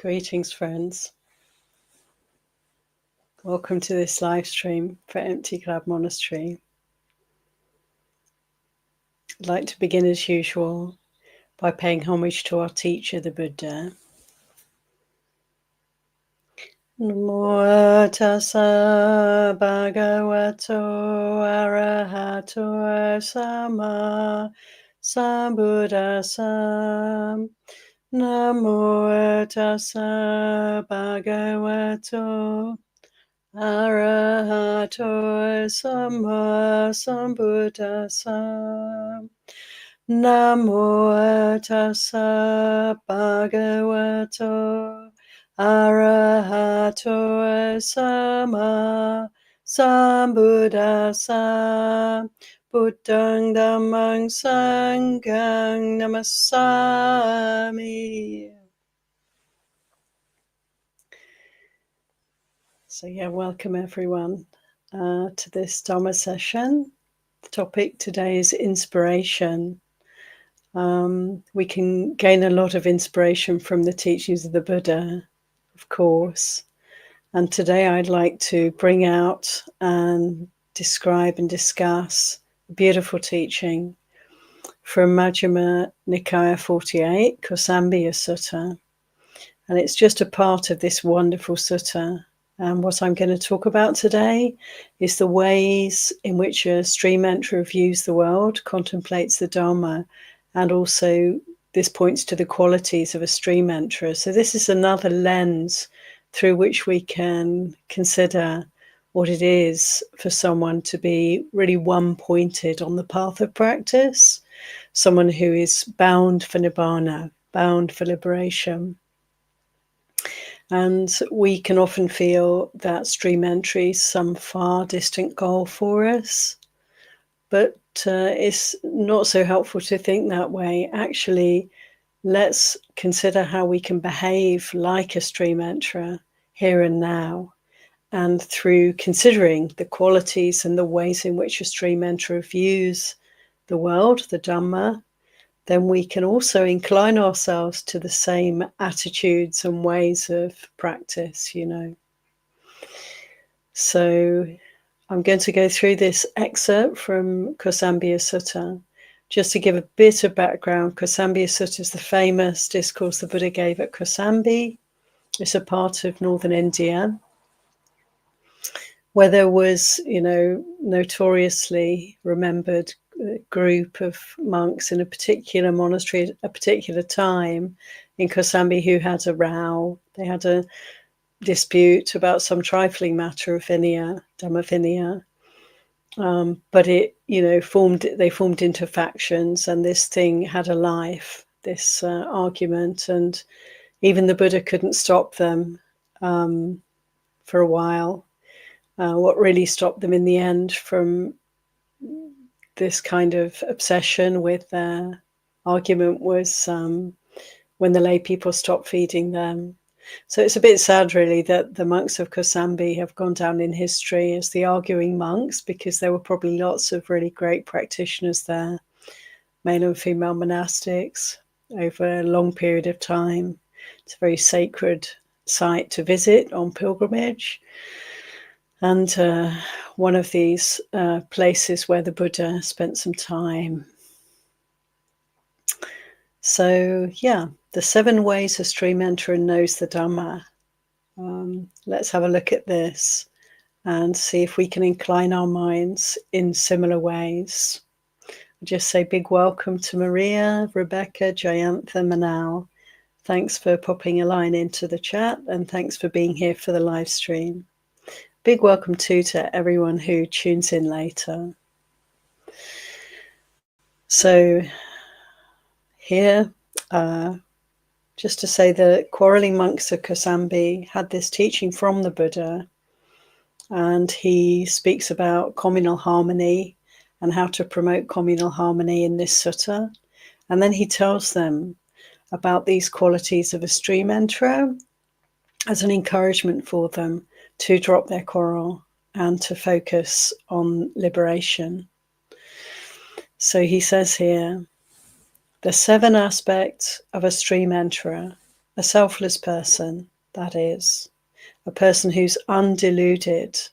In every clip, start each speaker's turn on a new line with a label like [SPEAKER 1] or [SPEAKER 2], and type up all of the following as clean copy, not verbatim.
[SPEAKER 1] Greetings, friends. Welcome to this live stream for Empty Cloud Monastery. I'd like to begin as usual by paying homage to our teacher, the Buddha. Namo tassa bhagavato arahato sama sambuddhassa. Namo tassa bhagavato arahato sama sambuddhassa. Namo tassa bhagavato arahato sama sambuddhassa. Buddhang dhammang sanghang namassami. So welcome everyone to this Dhamma session. The topic today is inspiration. We can gain a lot of inspiration from the teachings of the Buddha, of course. And today I'd like to bring out and describe and discuss a beautiful teaching from Majjhima Nikaya 48, Kosambhya Sutta. And it's just a part of this wonderful sutta. And what I'm going to talk about today is the ways in which a stream enterer views the world, contemplates the Dhamma, and also this points to the qualities of a stream enterer. So this is another lens through which we can consider what it is for someone to be really one-pointed on the path of practice, someone who is bound for nibbana, bound for liberation. And we can often feel that stream entry is some far distant goal for us, but it's not so helpful to think that way. Actually, let's consider how we can behave like a stream enterer here and now. And through considering the qualities and the ways in which a stream enterer views the world, the Dhamma, then we can also incline ourselves to the same attitudes and ways of practice, So I'm going to go through this excerpt from Kosambhya Sutta. Just to give a bit of background, Kosambhya Sutta is the famous discourse the Buddha gave at Kosambi. It's a part of northern India, where there was, notoriously remembered group of monks in a particular monastery at a particular time in Kosambi who had a row. They had a dispute about some trifling matter of Vinaya, Dhamma Vinaya. But it, they formed into factions, and this thing had a life, this argument, and even the Buddha couldn't stop them for a while. What really stopped them in the end from this kind of obsession with their argument was when the lay people stopped feeding them. So it's a bit sad, really, that the monks of Kosambi have gone down in history as the arguing monks, because there were probably lots of really great practitioners there, male and female monastics, over a long period of time. It's a very sacred site to visit on pilgrimage. And one of these places where the Buddha spent some time. So, the 7 ways a stream enterer knows the Dhamma. Let's have a look at this and see if we can incline our minds in similar ways. I'll just say big welcome to Maria, Rebecca, Jayantha, Manal. Thanks for popping a line into the chat, and thanks for being here for the live stream. Big welcome too to everyone who tunes in later. So here, just to say, the quarreling monks of Kosambi had this teaching from the Buddha, and he speaks about communal harmony and how to promote communal harmony in this sutta. And then he tells them about these qualities of a stream enterer as an encouragement for them to drop their quarrel and to focus on liberation. So he says here, the 7 aspects of a stream enterer a selfless person, that is, a person who's undeluded,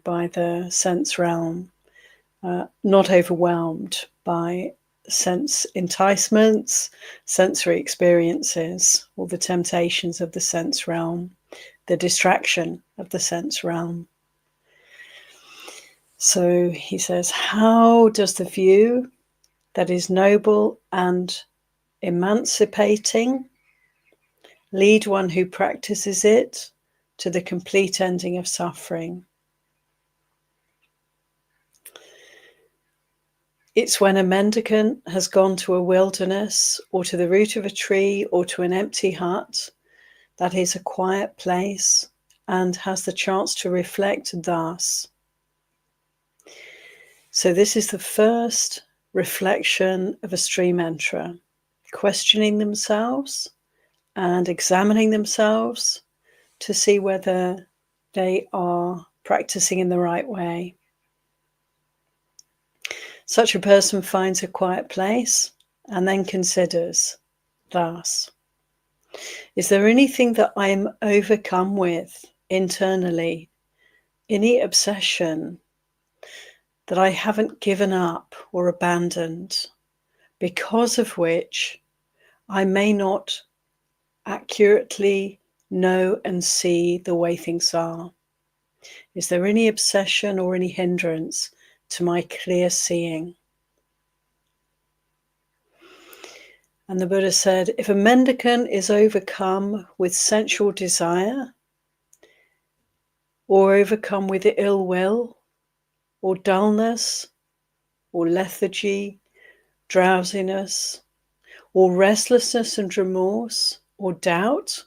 [SPEAKER 1] by the sense realm, not overwhelmed by sense enticements, sensory experiences, or the temptations of the sense realm, the distraction of the sense realm. So he says, how does the view that is noble and emancipating lead one who practices it to the complete ending of suffering? It's when a mendicant has gone to a wilderness or to the root of a tree or to an empty hut, that is a quiet place, and has the chance to reflect thus. So this is the first reflection of a stream enterer, questioning themselves and examining themselves to see whether they are practicing in the right way. Such a person finds a quiet place and then considers thus: is there anything that I am overcome with internally, any obsession that I haven't given up or abandoned, because of which I may not accurately know and see the way things are? Is there any obsession or any hindrance to my clear seeing? And the Buddha said, if a mendicant is overcome with sensual desire, or overcome with ill will, or dullness, or lethargy, drowsiness, or restlessness and remorse, or doubt,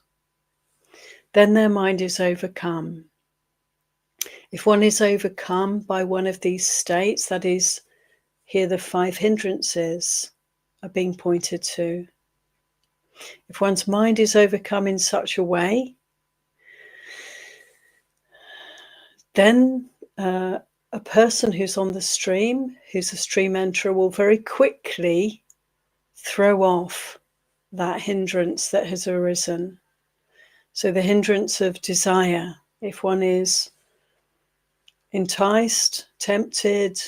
[SPEAKER 1] then their mind is overcome. If one is overcome by one of these states, that is, here the 5 hindrances are being pointed to. If one's mind is overcome in such a way, then a person who's on the stream, who's a stream enterer, will very quickly throw off that hindrance that has arisen. So the hindrance of desire, if one is enticed, tempted,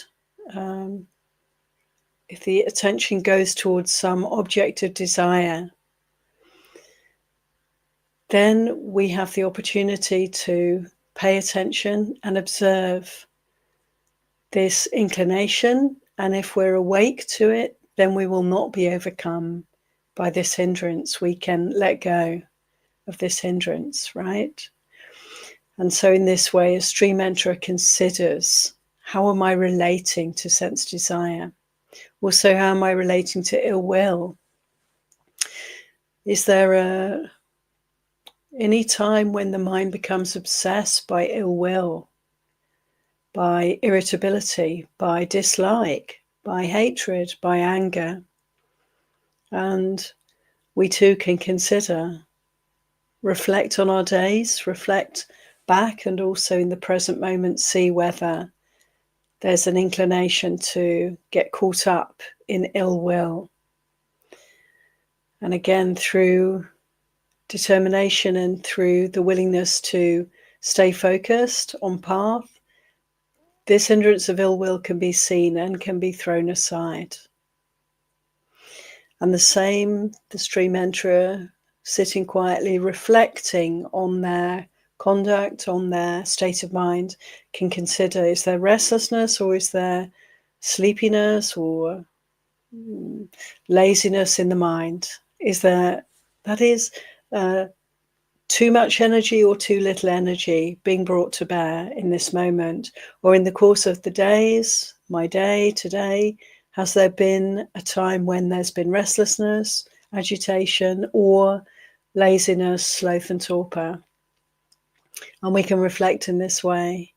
[SPEAKER 1] if the attention goes towards some object of desire, then we have the opportunity to pay attention and observe this inclination. And if we're awake to it, then we will not be overcome by this hindrance. We can let go of this hindrance, right? And so in this way, a stream enterer considers, how am I relating to sense desire? Also, how am I relating to ill will? Is there any time when the mind becomes obsessed by ill will, by irritability, by dislike, by hatred, by anger? And we too can consider, reflect on our days, reflect back, and also in the present moment see whether there's an inclination to get caught up in ill will. And again, through determination and through the willingness to stay focused on path, this hindrance of ill will can be seen and can be thrown aside. And the same, the stream enterer sitting quietly, reflecting on their conduct, on their state of mind, can consider, is there restlessness, or is there sleepiness or laziness in the mind? Is there, that is, too much energy or too little energy being brought to bear in this moment? Or in the course of the days, my day today, has there been a time when there's been restlessness, agitation, or laziness, sloth and torpor? And we can reflect in this way.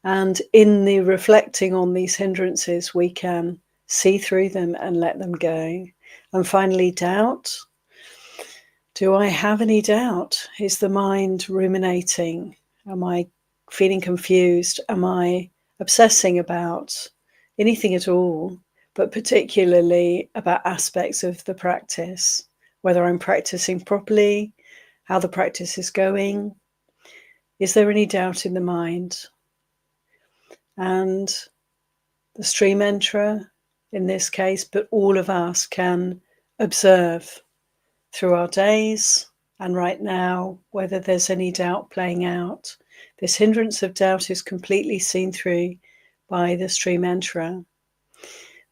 [SPEAKER 1] And in the reflecting on these hindrances, we can see through them and let them go. And finally, doubt. Do I have any doubt? Is the mind ruminating? Am I feeling confused? Am I obsessing about anything at all, but particularly about aspects of the practice? whether I'm practicing properly, how the practice is going. Is there any doubt in the mind? And the stream enterer, in this case, but all of us can observe through our days and right now whether there's any doubt playing out. This hindrance of doubt is completely seen through by the stream enterer.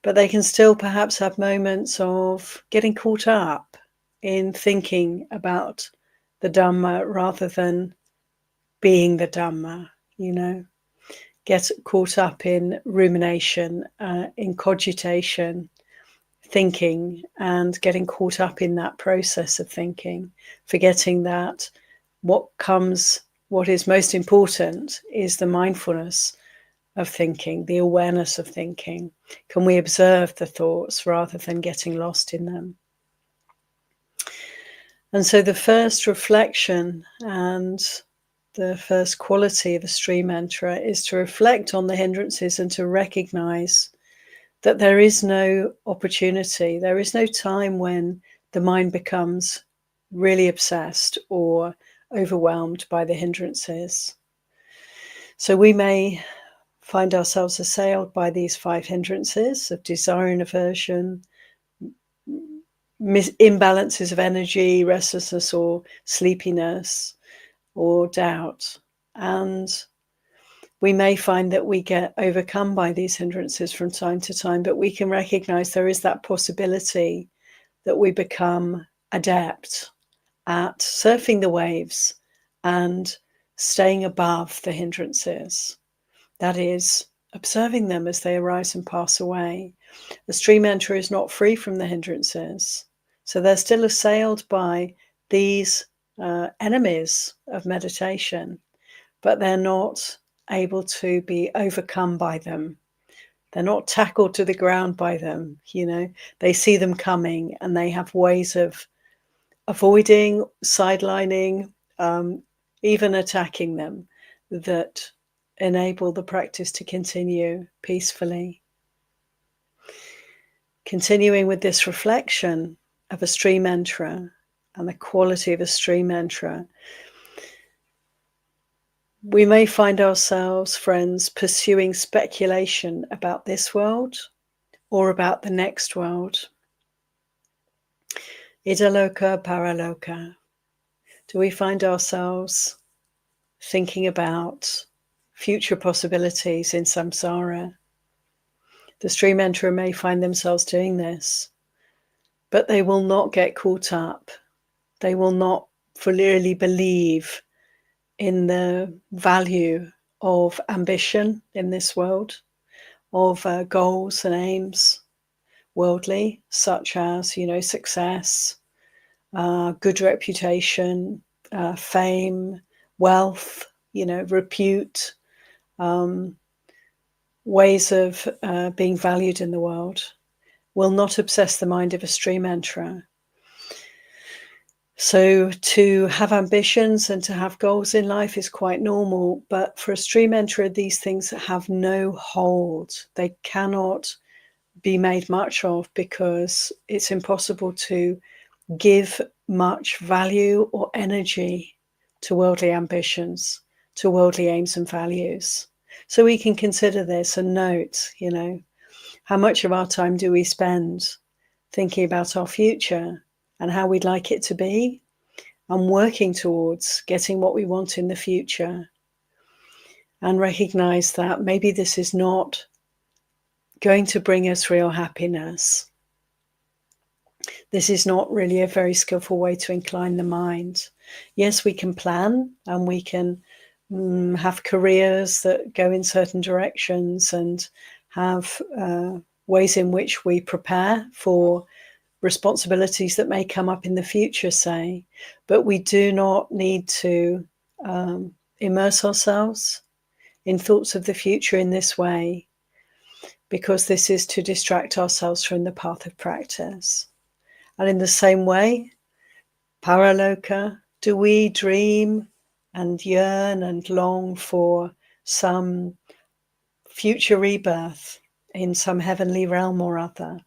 [SPEAKER 1] But they can still perhaps have moments of getting caught up in thinking about the Dhamma rather than being the Dhamma, get caught up in rumination, in cogitation, thinking, and getting caught up in that process of thinking, forgetting that what is most important is the mindfulness of thinking, the awareness of thinking. Can we observe the thoughts rather than getting lost in them? And so the first reflection and the first quality of a stream enterer is to reflect on the hindrances and to recognize that there is no opportunity, there is no time when the mind becomes really obsessed or overwhelmed by the hindrances. So we may find ourselves assailed by these 5 hindrances of desire and aversion, imbalances of energy, restlessness or sleepiness, or doubt. And we may find that we get overcome by these hindrances from time to time, but we can recognize there is that possibility that we become adept at surfing the waves and staying above the hindrances. That is, observing them as they arise and pass away. The stream enterer is not free from the hindrances. So they're still assailed by these enemies of meditation, but they're not able to be overcome by them. They're not tackled to the ground by them. They see them coming and they have ways of avoiding, sidelining, even attacking them that enable the practice to continue peacefully. Continuing with this reflection of a stream enterer and the quality of a stream enterer, we may find ourselves, friends, pursuing speculation about this world or about the next world. Idaloka, paraloka. Do we find ourselves thinking about future possibilities in samsara? The stream enterer may find themselves doing this, but they will not get caught up. They will not fully believe in the value of ambition in this world, of goals and aims, worldly, such as, success, good reputation, fame, wealth, repute, ways of being valued in the world, will not obsess the mind of a stream enterer. So to have ambitions and to have goals in life is quite normal, but for a stream enterer, these things have no hold. They cannot be made much of because it's impossible to give much value or energy to worldly ambitions, to worldly aims and values. So we can consider this and note, how much of our time do we spend thinking about our future and how we'd like it to be, and working towards getting what we want in the future, and recognize that maybe this is not going to bring us real happiness. This is not really a very skillful way to incline the mind. Yes, we can plan and we can have careers that go in certain directions and have ways in which we prepare for responsibilities that may come up in the future, say, but we do not need to immerse ourselves in thoughts of the future in this way, because this is to distract ourselves from the path of practice. And in the same way, paraloka, do we dream and yearn and long for some future rebirth in some heavenly realm or other?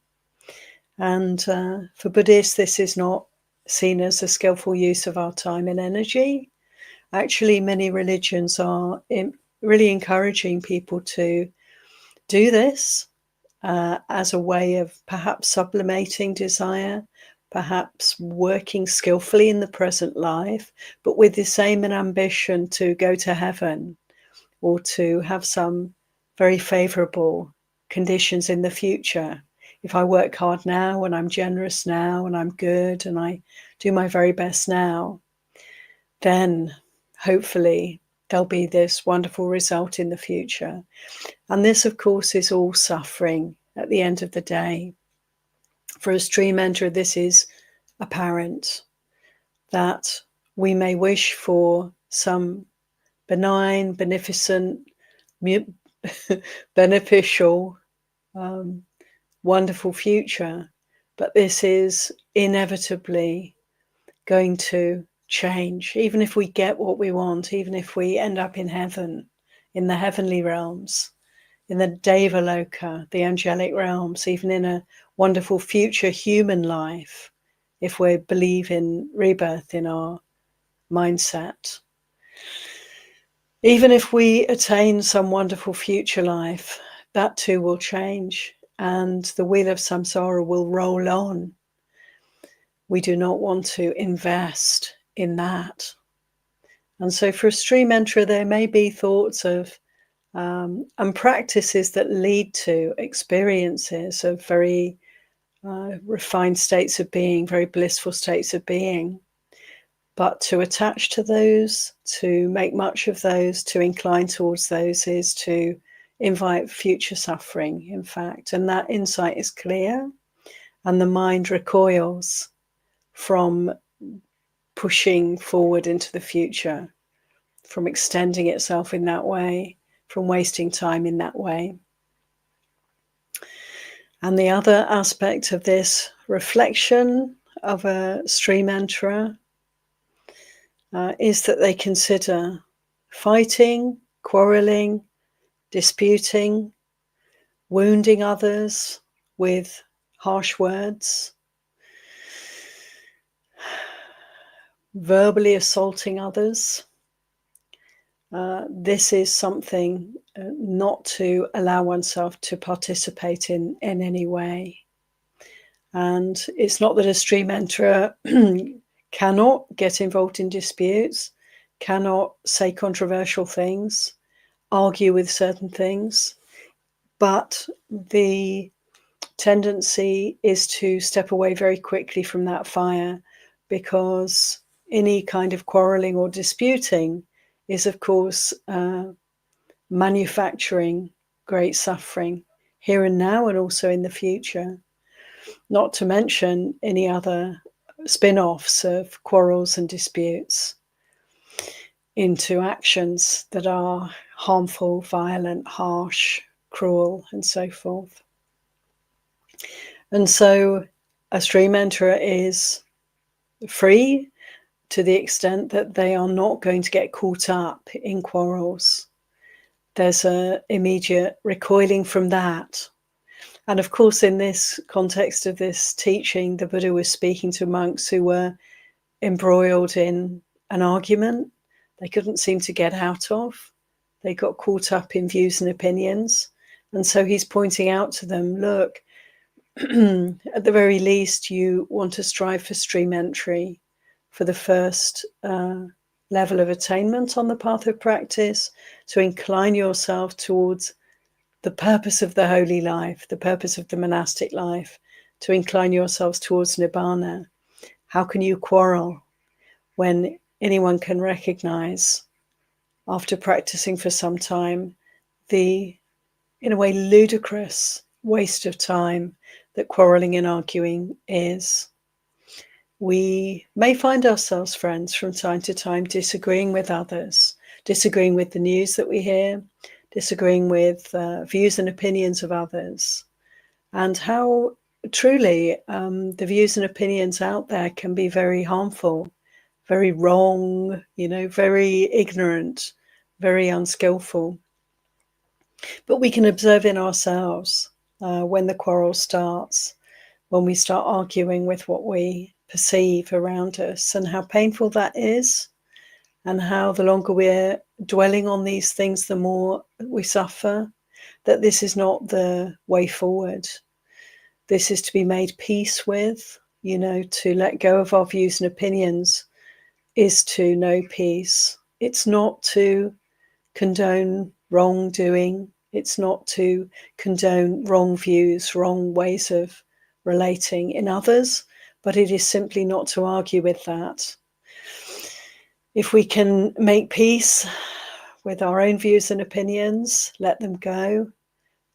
[SPEAKER 1] And for Buddhists, this is not seen as a skillful use of our time and energy. Actually, many religions are really encouraging people to do this as a way of perhaps sublimating desire, perhaps working skillfully in the present life, but with this aim and ambition to go to heaven or to have some very favorable conditions in the future. If I work hard now and I'm generous now and I'm good and I do my very best now, then hopefully there'll be this wonderful result in the future. And this, of course, is all suffering at the end of the day. For a stream enterer, this is apparent, that we may wish for some benign, beneficent, beneficial, wonderful future, but this is inevitably going to change. Even if we get what we want, even if we end up in heaven, in the heavenly realms, in the Devaloka, the angelic realms, even in a wonderful future human life, if we believe in rebirth in our mindset. Even if we attain some wonderful future life, that too will change and the wheel of samsara will roll on. We do not want to invest in that. And so for a stream enterer, there may be thoughts of and practices that lead to experiences of very refined states of being, very blissful states of being. But to attach to those, to make much of those, to incline towards those is to invite future suffering, in fact. And that insight is clear, and the mind recoils from pushing forward into the future, from extending itself in that way, from wasting time in that way. And the other aspect of this reflection of a stream enterer is that they consider fighting, quarreling, disputing, wounding others with harsh words, verbally assaulting others. This is something not to allow oneself to participate in any way. And it's not that a stream enterer cannot get involved in disputes, cannot say controversial things, argue with certain things, but the tendency is to step away very quickly from that fire, because any kind of quarreling or disputing is, of course, manufacturing great suffering here and now and also in the future. Not to mention any other spin-offs of quarrels and disputes into actions that are harmful, violent, harsh, cruel, and so forth. And so a stream enterer is free to the extent that they are not going to get caught up in quarrels. There's an immediate recoiling from that. And of course, in this context of this teaching, the Buddha was speaking to monks who were embroiled in an argument they couldn't seem to get out of. They got caught up in views and opinions. And so he's pointing out to them, look, at the very least, you want to strive for stream entry, for the first level of attainment on the path of practice, to incline yourself towards the purpose of the holy life, the purpose of the monastic life, to incline yourselves towards nibbana. How can you quarrel when anyone can recognize, after practicing for some time, the, in a way, ludicrous waste of time that quarreling and arguing is? We may find ourselves, friends, from time to time disagreeing with others, disagreeing with the news that we hear, disagreeing with views and opinions of others, and how truly the views and opinions out there can be very harmful, very wrong, very ignorant, very unskillful. But we can observe in ourselves when the quarrel starts, when we start arguing with what we perceive around us, and how painful that is, and how the longer we're dwelling on these things, the more we suffer, that this is not the way forward. This is to be made peace with, to let go of our views and opinions is to know peace. It's not to condone wrongdoing. It's not to condone wrong views, wrong ways of relating in others, but it is simply not to argue with that. If we can make peace with our own views and opinions, let them go,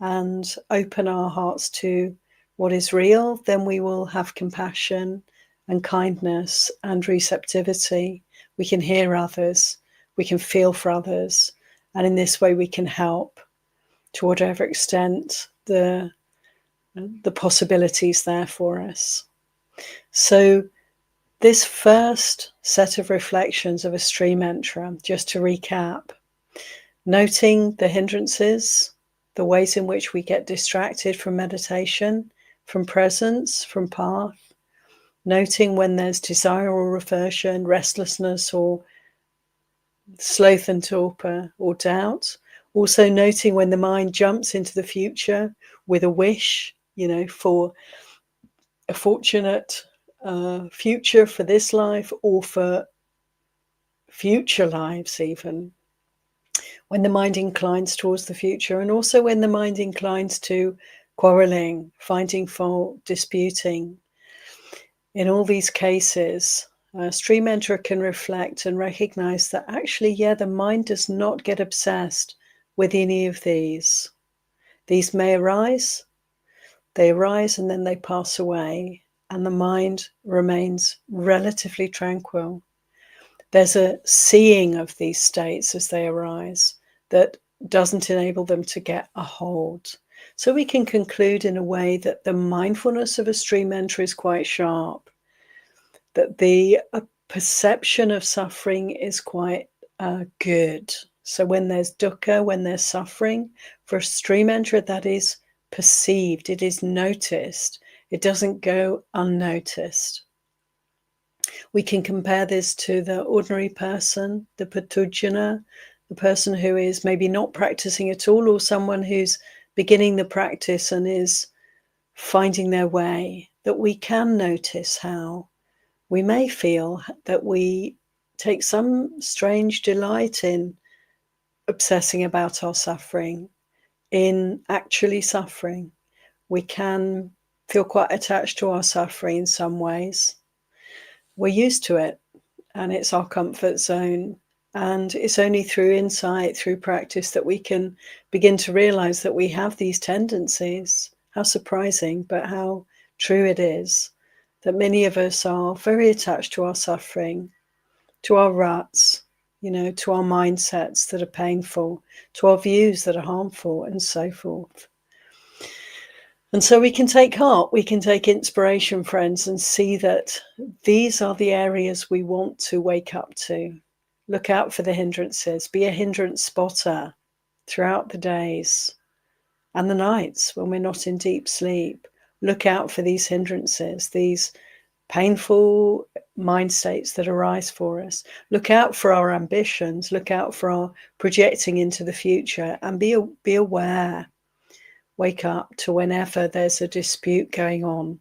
[SPEAKER 1] and open our hearts to what is real, then we will have compassion and kindness and receptivity. We can hear others, we can feel for others, and in this way we can help to whatever extent the possibilities there for us. So this first set of reflections of a stream enterer, just to recap, noting the hindrances, the ways in which we get distracted from meditation, from presence, from path, noting when there's desire or reversion, restlessness or sloth and torpor or doubt. Also noting when the mind jumps into the future with a wish, for a fortunate future for this life or for future lives even. When the mind inclines towards the future, and also when the mind inclines to quarreling, finding fault, disputing. In all these cases, a stream enterer can reflect and recognize that actually, the mind does not get obsessed with any of these. These may arise, they arise and then they pass away, and the mind remains relatively tranquil. There's a seeing of these states as they arise that doesn't enable them to get a hold. So we can conclude in a way that the mindfulness of a stream enterer is quite sharp, that the perception of suffering is quite good. So when there's dukkha, when there's suffering, for a stream enterer, that is perceived, it is noticed, it doesn't go unnoticed. We can compare this to the ordinary person, the patujana, the person who is maybe not practicing at all, or someone who's beginning the practice and is finding their way, that we can notice how we may feel that we take some strange delight in obsessing about our suffering, in actually suffering. We can feel quite attached to our suffering in some ways. We're used to it, and it's our comfort zone. And it's only through insight, through practice, that we can begin to realize that we have these tendencies. How surprising, but how true it is that many of us are very attached to our suffering, to our ruts, to our mindsets that are painful, to our views that are harmful, and so forth. And so we can take heart, we can take inspiration, friends, and see that these are the areas we want to wake up to. Look out for the hindrances. Be a hindrance spotter throughout the days and the nights when we're not in deep sleep. Look out for these hindrances, these painful mind states that arise for us. Look out for our ambitions. Look out for our projecting into the future, and be aware. Wake up to whenever there's a dispute going on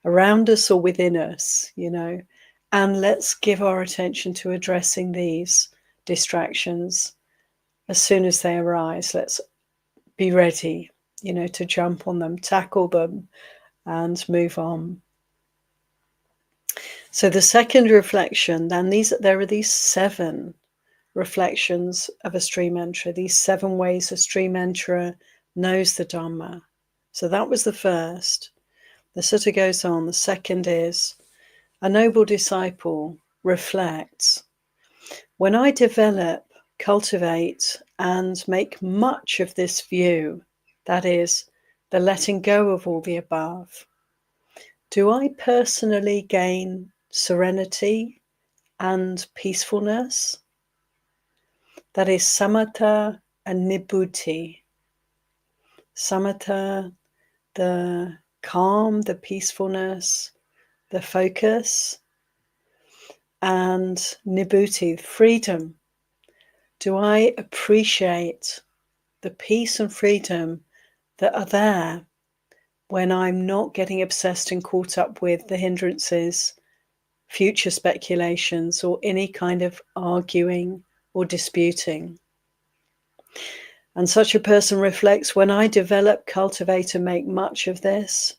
[SPEAKER 1] around us or within us, and let's give our attention to addressing these distractions as soon as they arise. Let's be ready, to jump on them, tackle them, and move on. So the second reflection, then there are these 7 reflections of a stream enterer, these 7 ways a stream enterer knows the Dhamma. So that was the first. The sutta goes on. The second is, a noble disciple reflects, when I develop, cultivate, and make much of this view, that is, the letting go of all the above, do I personally gain serenity and peacefulness? That is samatha and nibbute. Samatha, the calm, the peacefulness, the focus, and Nibhuti, freedom. Do I appreciate the peace and freedom that are there when I'm not getting obsessed and caught up with the hindrances, future speculations, or any kind of arguing or disputing? And such a person reflects, when I develop, cultivate, and make much of this,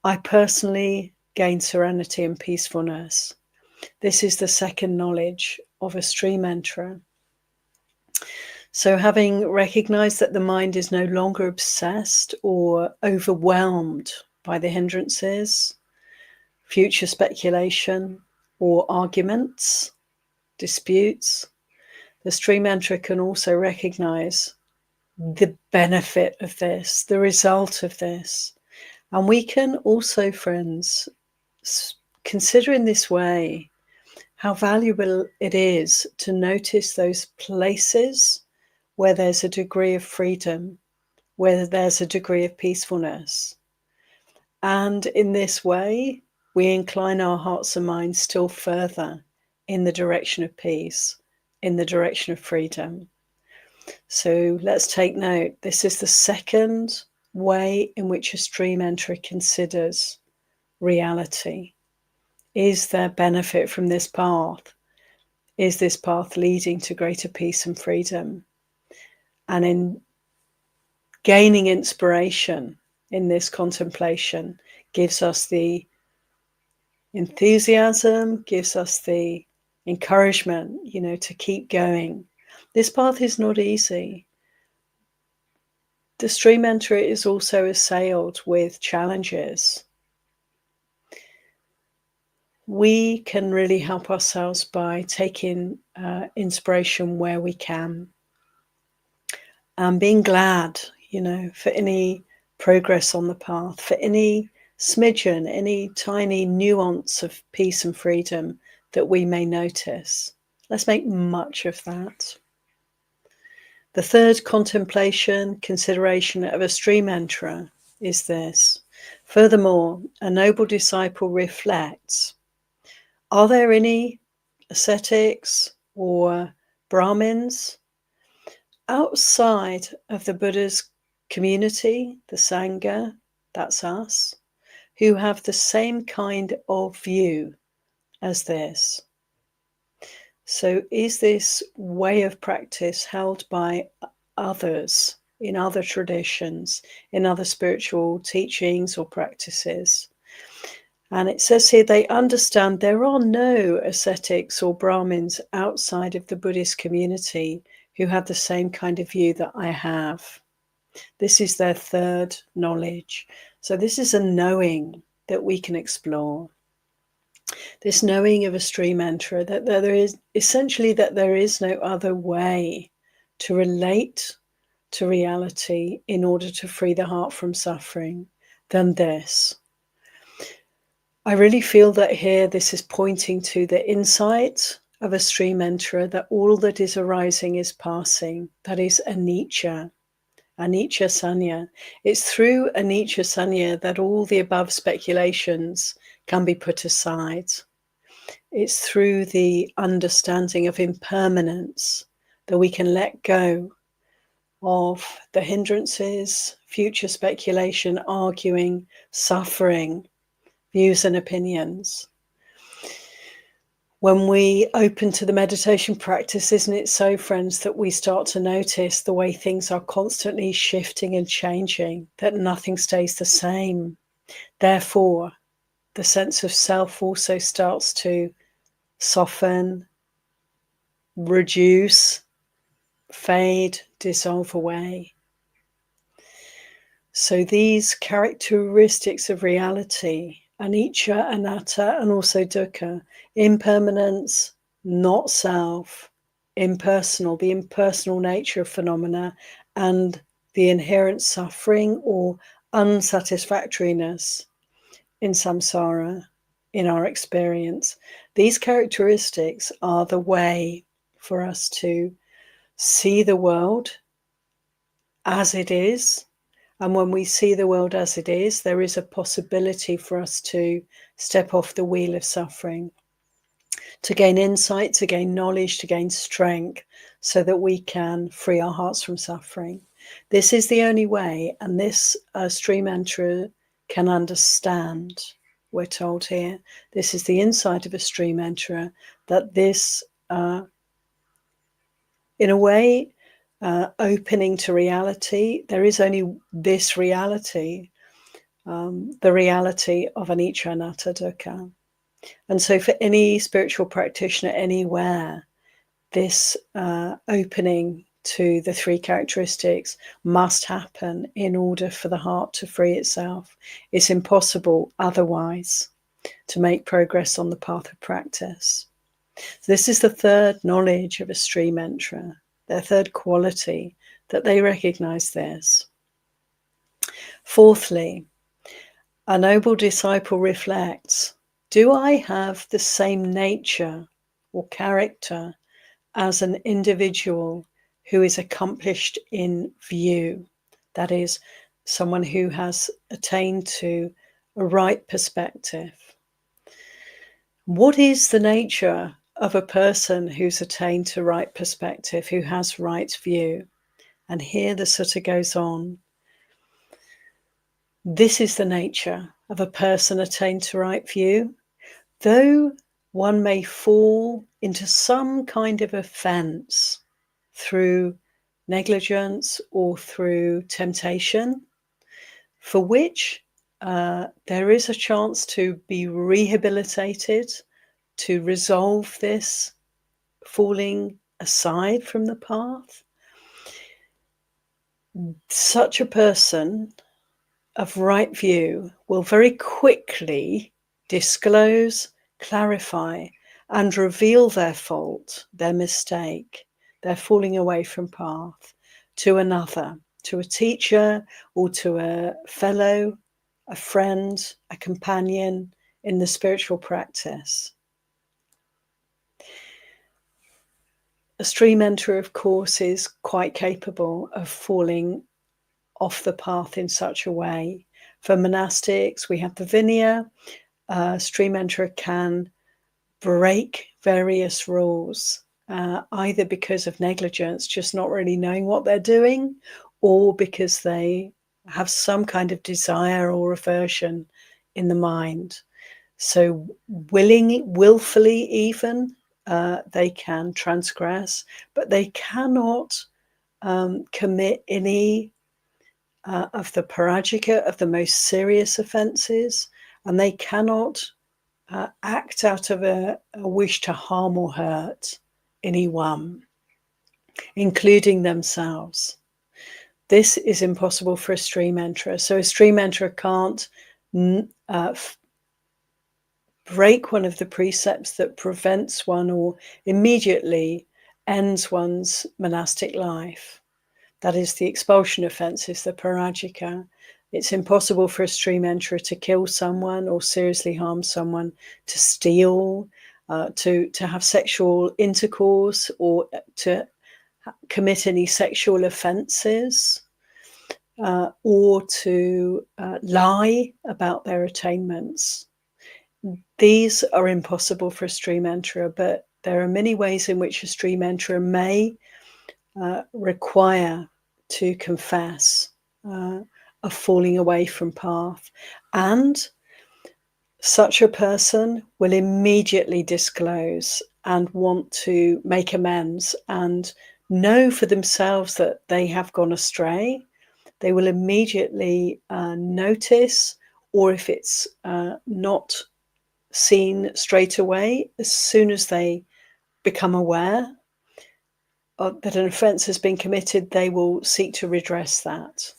[SPEAKER 1] I personally gain serenity and peacefulness. This is the second knowledge of a stream enterer. So having recognized that the mind is no longer obsessed or overwhelmed by the hindrances, future speculation, or arguments, disputes, the stream enterer can also recognize the benefit of this, the result of this. And we can also, friends, consider in this way how valuable it is to notice those places where there's a degree of freedom, where there's a degree of peacefulness. And in this way, we incline our hearts and minds still further in the direction of peace, in the direction of freedom. So let's take note. This is the second way in which a stream enterer considers reality. Is there benefit from this path? Is this path leading to greater peace and freedom? And in gaining inspiration in this contemplation gives us the enthusiasm, gives us the encouragement, to keep going. This path is not easy. The stream enterer is also assailed with challenges. We can really help ourselves by taking inspiration where we can, and being glad, for any progress on the path, for any smidgen, any tiny nuance of peace and freedom that we may notice. Let's make much of that. The third contemplation, consideration of a stream enterer is this. Furthermore, a noble disciple reflects, are there any ascetics or Brahmins outside of the Buddha's community, the Sangha, that's us, who have the same kind of view as this? So is this way of practice held by others in other traditions, in other spiritual teachings or practices? And it says here, they understand there are no ascetics or Brahmins outside of the Buddhist community who have the same kind of view that I have. This is their third knowledge. So this is a knowing that we can explore. This knowing of a stream enterer, that there is essentially that there is no other way to relate to reality in order to free the heart from suffering than this. I really feel that here this is pointing to the insight of a stream enterer that all that is arising is passing. That is anicca sanya. It's through anicca sanya that all the above speculations can be put aside. It's through the understanding of impermanence that we can let go of the hindrances, future speculation, arguing, suffering, views and opinions. When we open to the meditation practice, isn't it so, friends, that we start to notice the way things are constantly shifting and changing, that nothing stays the same. Therefore, the sense of self also starts to soften, reduce, fade, dissolve away. So these characteristics of reality, anicca, anatta, and also dukkha, impermanence, not self, impersonal, the impersonal nature of phenomena, and the inherent suffering or unsatisfactoriness in samsara, in our experience. These characteristics are the way for us to see the world as it is, And when we see the world as it is, there is a possibility for us to step off the wheel of suffering, to gain insight, to gain knowledge, to gain strength, so that we can free our hearts from suffering. This is the only way, and this stream enterer can understand. We're told here, this is the insight of a stream enterer, that this, in a way, opening to reality, there is only this reality, the reality of anicca, anatta, dukkha. And so for any spiritual practitioner anywhere, this opening to the three characteristics must happen in order for the heart to free itself. It's impossible otherwise to make progress on the path of practice. So this is the third knowledge of a stream enterer, their third quality, that they recognize this. Fourthly, a noble disciple reflects, do I have the same nature or character as an individual who is accomplished in view? That is, someone who has attained to a right perspective. What is the nature of a person who's attained to right perspective, who has right view? And here the sutta goes on. This is the nature of a person attained to right view. Though one may fall into some kind of offense through negligence or through temptation, for which there is a chance to be rehabilitated, to resolve this falling aside from the path, such a person of right view will very quickly disclose, clarify, and reveal their fault, their mistake, their falling away from path, to another, to a teacher or to a fellow, a friend, a companion in the spiritual practice. A stream enterer, of course, is quite capable of falling off the path in such a way. For monastics, we have the Vinaya. Stream enterer can break various rules, either because of negligence, just not really knowing what they're doing, or because they have some kind of desire or aversion in the mind. So willfully even, they can transgress, but they cannot commit any of the parajika, of the most serious offenses, and they cannot act out of a wish to harm or hurt anyone, including themselves. This is impossible for a stream enterer. So a stream enterer can't break one of the precepts that prevents one or immediately ends one's monastic life. That is the expulsion offenses, the parajika. It's impossible for a stream enterer to kill someone or seriously harm someone, to steal, to have sexual intercourse, or to commit any sexual offenses, or to lie about their attainments. These are impossible for a stream enterer, but there are many ways in which a stream enterer may require to confess a falling away from path, and such a person will immediately disclose and want to make amends and know for themselves that they have gone astray. They will immediately notice, or if it's not seen straight away, as soon as they become aware that an offence has been committed, they will seek to redress that.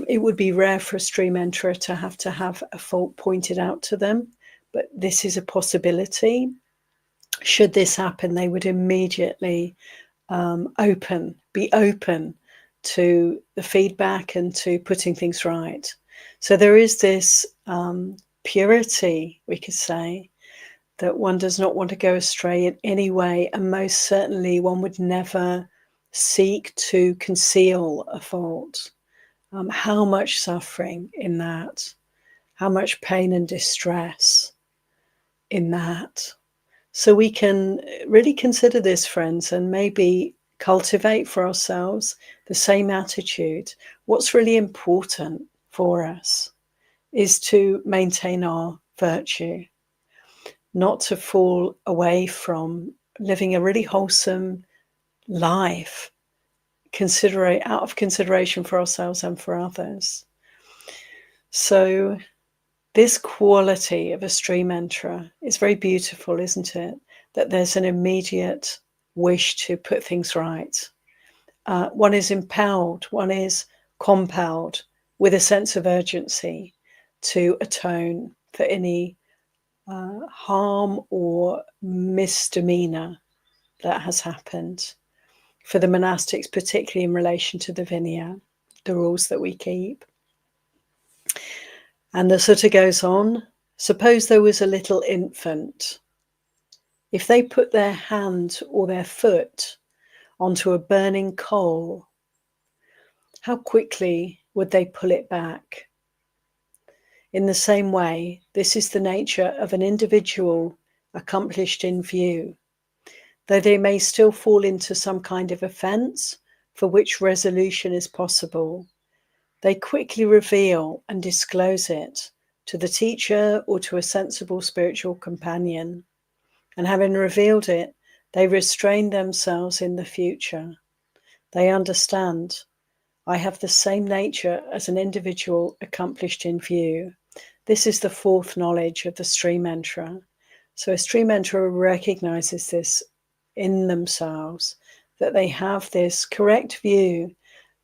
[SPEAKER 1] It would be rare for a stream enterer to have a fault pointed out to them, but this is a possibility. Should this happen, they would immediately be open to the feedback and to putting things right. So there is this purity, we could say, that one does not want to go astray in any way, and most certainly one would never seek to conceal a fault. how much suffering in that, how much pain and distress in that. So we can really consider this, friends, and maybe cultivate for ourselves the same attitude. What's really important for us is to maintain our virtue, not to fall away from living a really wholesome life, out of consideration for ourselves and for others. So this quality of a stream enterer is very beautiful, isn't it? That there's an immediate wish to put things right. One is impelled, one is compelled with a sense of urgency to atone for any harm or misdemeanor that has happened. For the monastics, particularly in relation to the vinaya, the rules that we keep. And the sutta goes on, suppose there was a little infant. If they put their hand or their foot onto a burning coal, how quickly would they pull it back? In the same way, this is the nature of an individual accomplished in view, though they may still fall into some kind of offense for which resolution is possible. They quickly reveal and disclose it to the teacher or to a sensible spiritual companion. And having revealed it, they restrain themselves in the future. They understand, I have the same nature as an individual accomplished in view. This is the fourth knowledge of the stream enterer. So a stream enterer recognizes this in themselves, that they have this correct view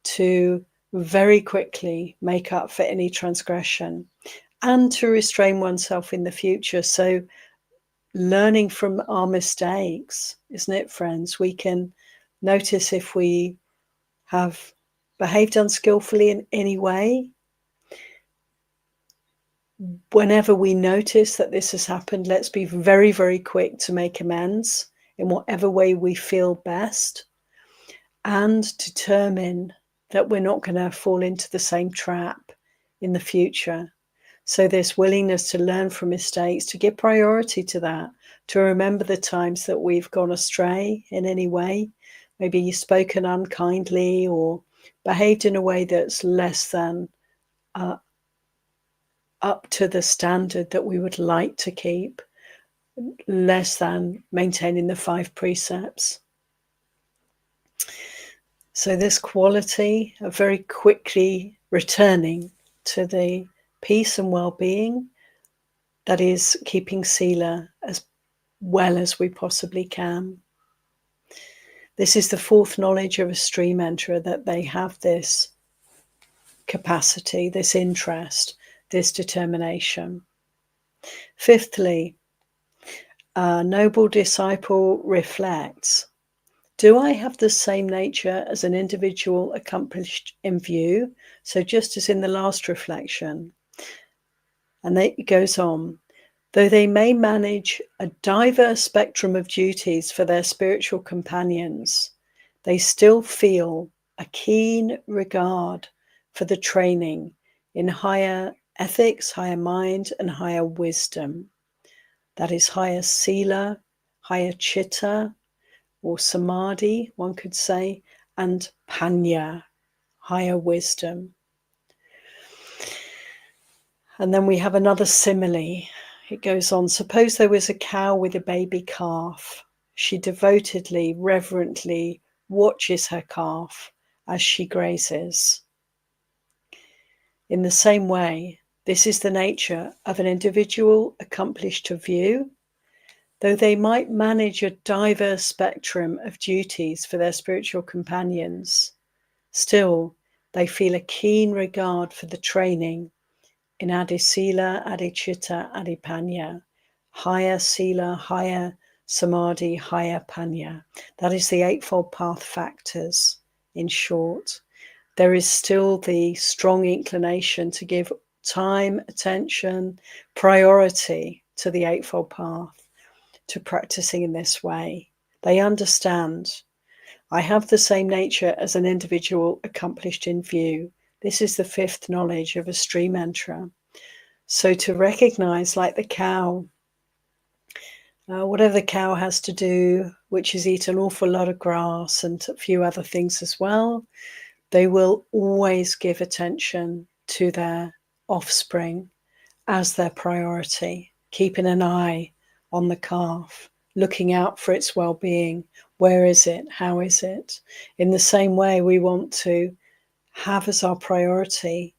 [SPEAKER 1] to very quickly make up for any transgression and to restrain oneself in the future. So learning from our mistakes, isn't it, friends? We can notice if we have behaved unskillfully in any way. Whenever we notice that this has happened, let's be very, very quick to make amends in whatever way we feel best, and determine that we're not going to fall into the same trap in the future. So this willingness to learn from mistakes, to give priority to that, to remember the times that we've gone astray in any way, maybe spoken unkindly or behaved in a way that's less than up to the standard that we would like to keep, less than maintaining the 5 precepts. So this quality of very quickly returning to the peace and well-being, that is keeping sila as well as we possibly can. This is the fourth knowledge of a stream enterer, that they have this capacity, this interest, this determination. Fifthly, a noble disciple reflects, do I have the same nature as an individual accomplished in view? So just as in the last reflection. And it goes on, though they may manage a diverse spectrum of duties for their spiritual companions, they still feel a keen regard for the training in higher ethics, higher mind, and higher wisdom. That is higher sila, higher chitta, or samadhi, one could say, and panya, higher wisdom. And then we have another simile. It goes on, suppose there was a cow with a baby calf. She devotedly, reverently watches her calf as she grazes. In the same way, this is the nature of an individual accomplished to view. Though they might manage a diverse spectrum of duties for their spiritual companions, still they feel a keen regard for the training in adisila, adichitta, adipanya, higher sila, higher samadhi, higher panya. That is the Eightfold Path factors, in short. There is still the strong inclination to give time, attention, priority to the Eightfold Path, to practicing in this way. They understand, I have the same nature as an individual accomplished in view. This is the fifth knowledge of a stream enterer. So to recognize, like the cow, whatever the cow has to do, which is eat an awful lot of grass and a few other things as well, they will always give attention to their offspring as their priority, keeping an eye on the calf, looking out for its well-being. Where is it? How is it? In the same way, we want to have as our priority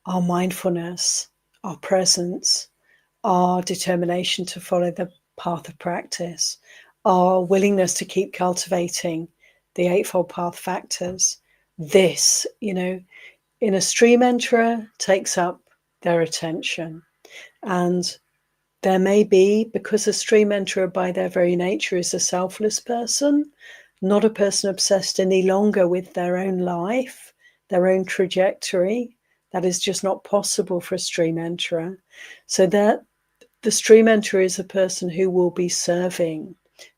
[SPEAKER 1] our mindfulness, our presence, our determination to follow the path of practice, our willingness to keep cultivating the Eightfold Path factors. This, in a stream enterer, takes up their attention. And there may be, because a stream enterer by their very nature is a selfless person, not a person obsessed any longer with their own life, their own trajectory. That is just not possible for a stream enterer. So that the stream enterer is a person who will be serving,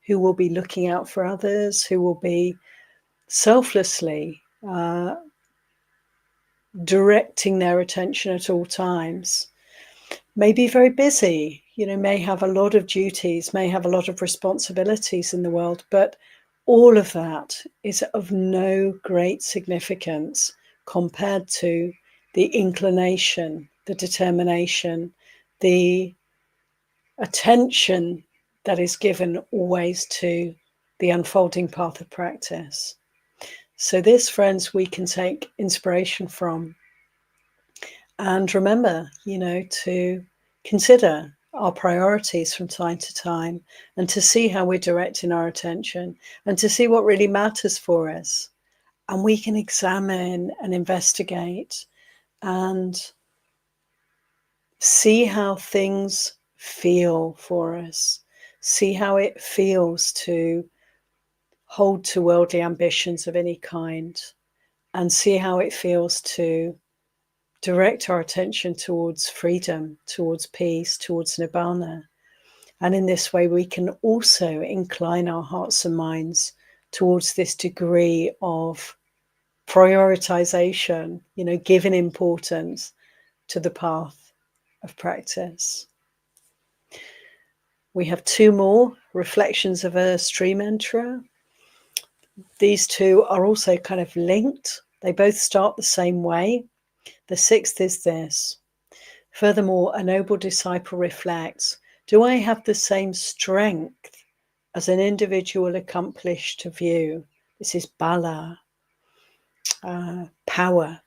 [SPEAKER 1] who will be looking out for others, who will be selflessly directing their attention at all times. May be very busy, may have a lot of duties, may have a lot of responsibilities in the world, but all of that is of no great significance compared to the inclination, the determination, the attention that is given always to the unfolding path of practice. So this, friends, we can take inspiration from. And remember, to consider our priorities from time to time and to see how we're directing our attention and to see what really matters for us. And we can examine and investigate and see how things feel for us, see how it feels to hold to worldly ambitions of any kind, and see how it feels to direct our attention towards freedom, towards peace, towards nibbana. And in this way, we can also incline our hearts and minds towards this degree of prioritization, giving importance to the path of practice. We have two more reflections of a stream enterer. These two are also kind of linked. They both start the same way. The sixth is this. Furthermore, a noble disciple reflects, do I have the same strength as an individual accomplished to view? This is bala, power.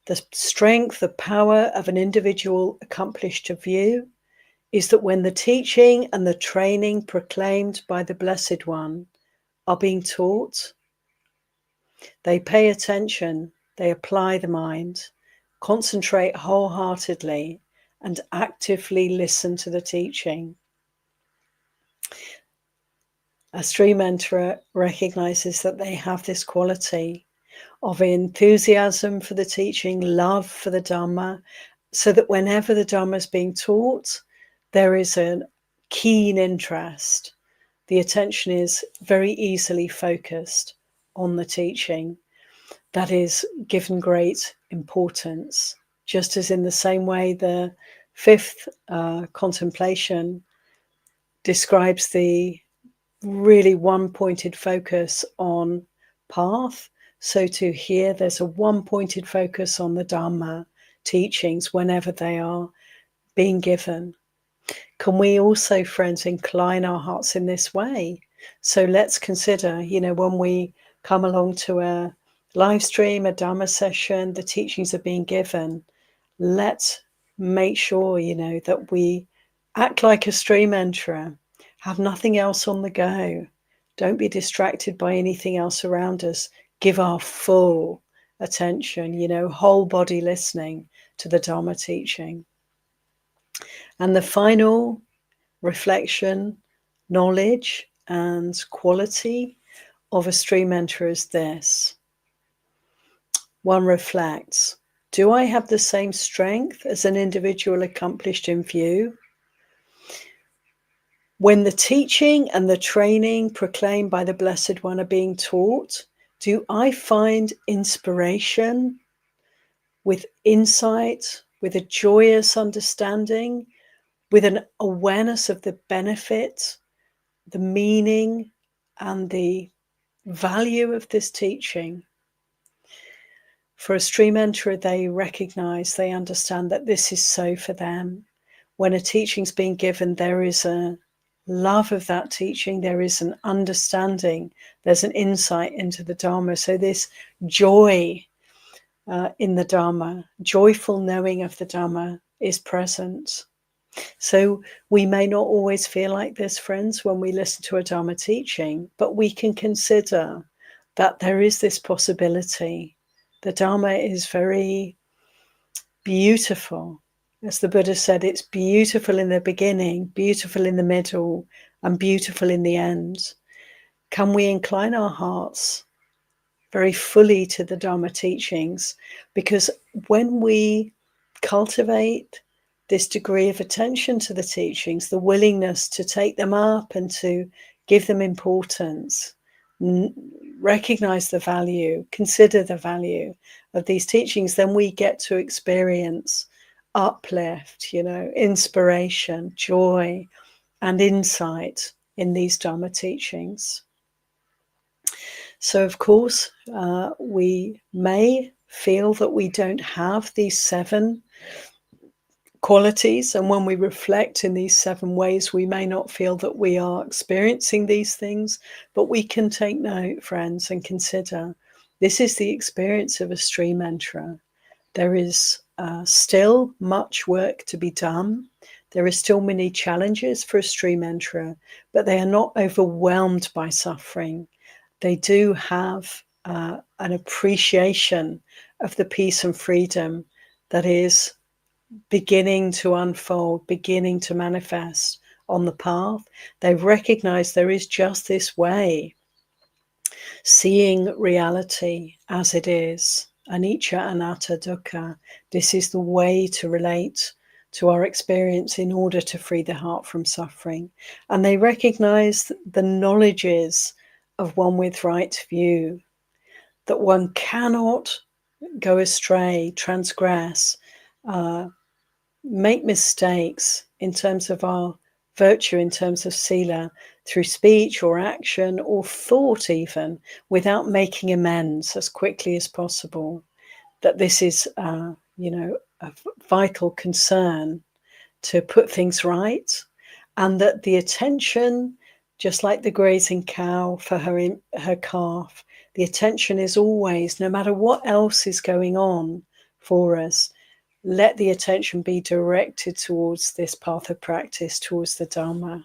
[SPEAKER 1] The strength, the power of an individual accomplished to view is that when the teaching and the training proclaimed by the Blessed One are being taught, they pay attention, they apply the mind, concentrate wholeheartedly, and actively listen to the teaching. A stream enterer recognizes that they have this quality of enthusiasm for the teaching, love for the Dhamma, so that whenever the Dhamma is being taught, there is a keen interest. The attention is very easily focused on the teaching. That is given great importance, just as in the same way the fifth contemplation describes the really one-pointed focus on path. So to here, there's a one-pointed focus on the Dhamma teachings whenever they are being given. Can we also, friends, incline our hearts in this way? So let's consider, when we come along to a live stream, a Dhamma session, the teachings are being given. Let's make sure, that we act like a stream enterer, have nothing else on the go. Don't be distracted by anything else around us. Give our full attention, whole body listening to the Dhamma teaching. And the final reflection, knowledge, and quality of a stream enterer is this. One reflects, do I have the same strength as an individual accomplished in view? When the teaching and the training proclaimed by the Blessed One are being taught, do I find inspiration with insight, with a joyous understanding, with an awareness of the benefit, the meaning, and the value of this teaching. For a stream enterer, they recognize, they understand that this is so for them. When a teaching's being given, there is a love of that teaching, there is an understanding, there's an insight into the Dharma. So this joy in the Dharma, joyful knowing of the Dharma is present. So we may not always feel like this, friends, when we listen to a Dharma teaching, but we can consider that there is this possibility. The Dharma is very beautiful. As the Buddha said, it's beautiful in the beginning, beautiful in the middle, and beautiful in the end. Can we incline our hearts very fully to the Dharma teachings? Because when we cultivate this degree of attention to the teachings, the willingness to take them up and to give them importance, recognize the value, consider the value of these teachings, then we get to experience uplift, inspiration, joy, and insight in these Dharma teachings. So, of course, we may feel that we don't have these 7 qualities, and when we reflect in these 7 ways, we may not feel that we are experiencing these things, but we can take note, friends, and consider this is the experience of a stream enterer. There is still much work to be done. There are still many challenges for a stream enterer, but they are not overwhelmed by suffering. They do have an appreciation of the peace and freedom that is beginning to unfold, beginning to manifest on the path. They've recognized there is just this way, seeing reality as it is. Anicca, anatta, dukkha. This is the way to relate to our experience in order to free the heart from suffering. And they recognize the knowledges of one with right view, that one cannot go astray, transgress, make mistakes in terms of our virtue, in terms of sila, through speech or action or thought even, without making amends as quickly as possible. That this is, a vital concern to put things right, and that the attention, just like the grazing cow for her calf, the attention is always, no matter what else is going on for us, let the attention be directed towards this path of practice, towards the Dhamma.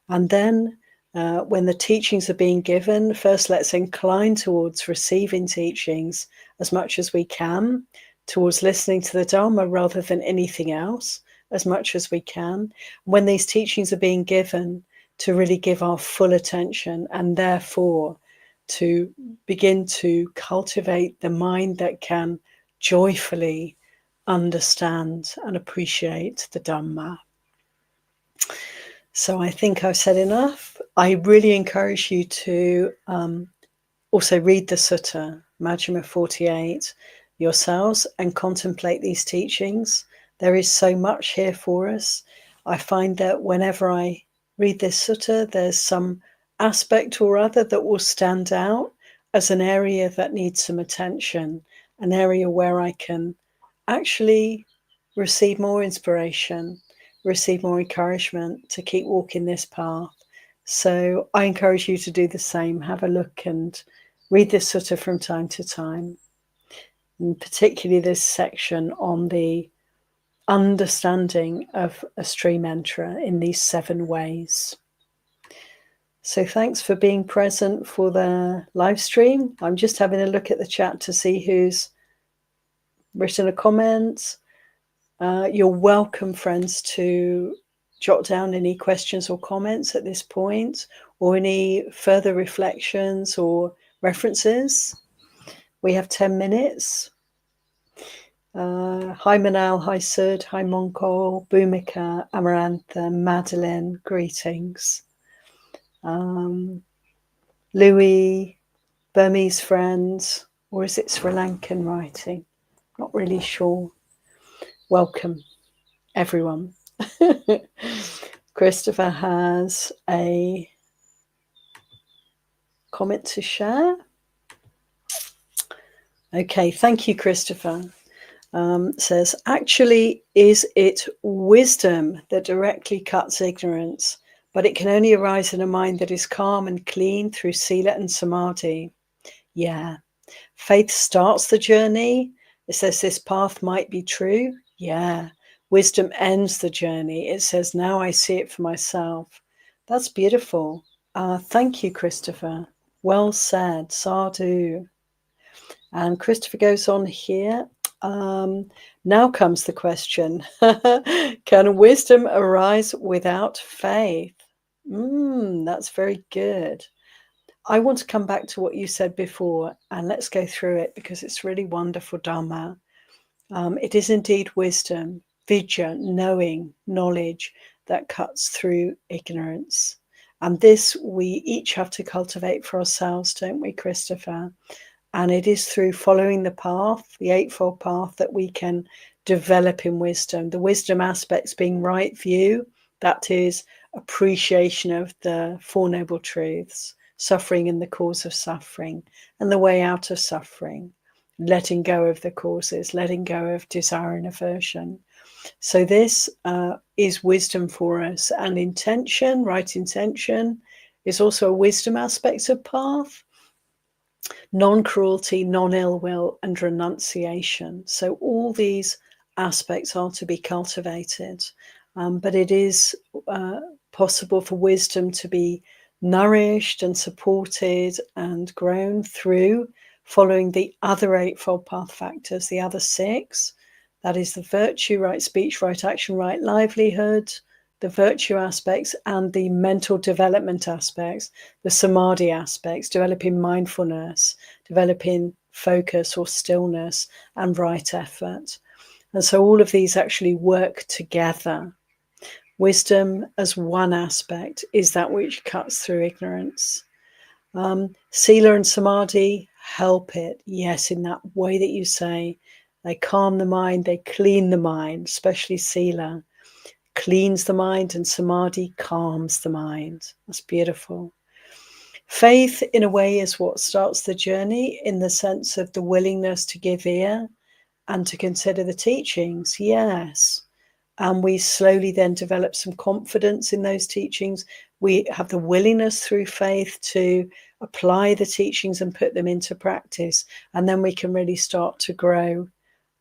[SPEAKER 1] And then when the teachings are being given, first let's incline towards receiving teachings as much as we can, towards listening to the Dhamma rather than anything else, as much as we can. When these teachings are being given, to really give our full attention, and therefore to begin to cultivate the mind that can joyfully understand and appreciate the Dhamma. So I think I've said enough. I really encourage you to also read the Sutta, Majjhima 48, yourselves and contemplate these teachings. There is so much here for us. I find that whenever I read this Sutta, there's some aspect or other that will stand out as an area that needs some attention, an area where I can actually receive more inspiration, receive more encouragement to keep walking this path. So I encourage you to do the same. Have a look and read this sutta from time to time, and particularly this section on the understanding of a stream enterer in these 7 ways. So thanks for being present for the live stream. I'm just having a look at the chat to see who's written a comment. You're welcome, friends, to jot down any questions or comments at this point, or any further reflections or references. We have 10 minutes. Hi Manal, hi Sud, hi Monkol, Bhumika, Amarantha, Madeline, greetings. Louis, Burmese friends, or is it Sri Lankan writing? Not really sure. Welcome, everyone. Christopher has a comment to share. Okay, thank you, Christopher. Says, actually, is it wisdom that directly cuts ignorance, but it can only arise in a mind that is calm and clean through sila and samadhi? Yeah. Faith starts the journey. It says this path might be true. Yeah. Wisdom ends the journey. It says, now I see it for myself. That's beautiful. Thank you, Christopher. Well said. Sadhu. And Christopher goes on here. Now comes the question. Can wisdom arise without faith? That's very good. I want to come back to what you said before, and let's go through it because it's really wonderful Dhamma. It is indeed wisdom, vidya, knowing, knowledge that cuts through ignorance. And this we each have to cultivate for ourselves, don't we, Christopher? And it is through following the path, the Eightfold Path, that we can develop in wisdom. The wisdom aspects being right view, that is appreciation of the Four Noble Truths, suffering and the cause of suffering, and the way out of suffering, letting go of the causes, letting go of desire and aversion. So this is wisdom for us. And intention, right intention, is also a wisdom aspect of path. Non-cruelty, non-ill will, and renunciation. So all these aspects are to be cultivated. But it is possible for wisdom to be nourished and supported and grown through following the other Eightfold Path factors, the other six. That is the virtue, right speech, right action, right livelihood, the virtue aspects and the mental development aspects, the samadhi aspects, developing mindfulness, developing focus or stillness, and right effort. And so all of these actually work together. Wisdom as one aspect is that which cuts through ignorance. Sila and samadhi help it, yes, in that way that you say. They calm the mind, they clean the mind, especially sila cleans the mind, and samadhi calms the mind. That's beautiful. Faith, in a way, is what starts the journey in the sense of the willingness to give ear and to consider the teachings. Yes. And we slowly then develop some confidence in those teachings. We have the willingness through faith to apply the teachings and put them into practice. And then we can really start to grow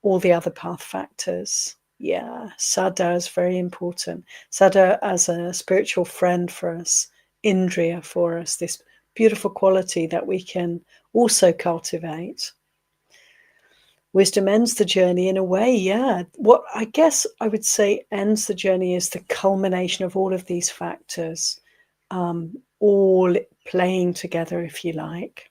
[SPEAKER 1] all the other path factors. Yeah, Sada is very important. Sada as a spiritual friend for us, Indriya for us, this beautiful quality that we can also cultivate. Wisdom ends the journey in a way, yeah. What I guess I would say ends the journey is the culmination of all of these factors, all playing together, if you like.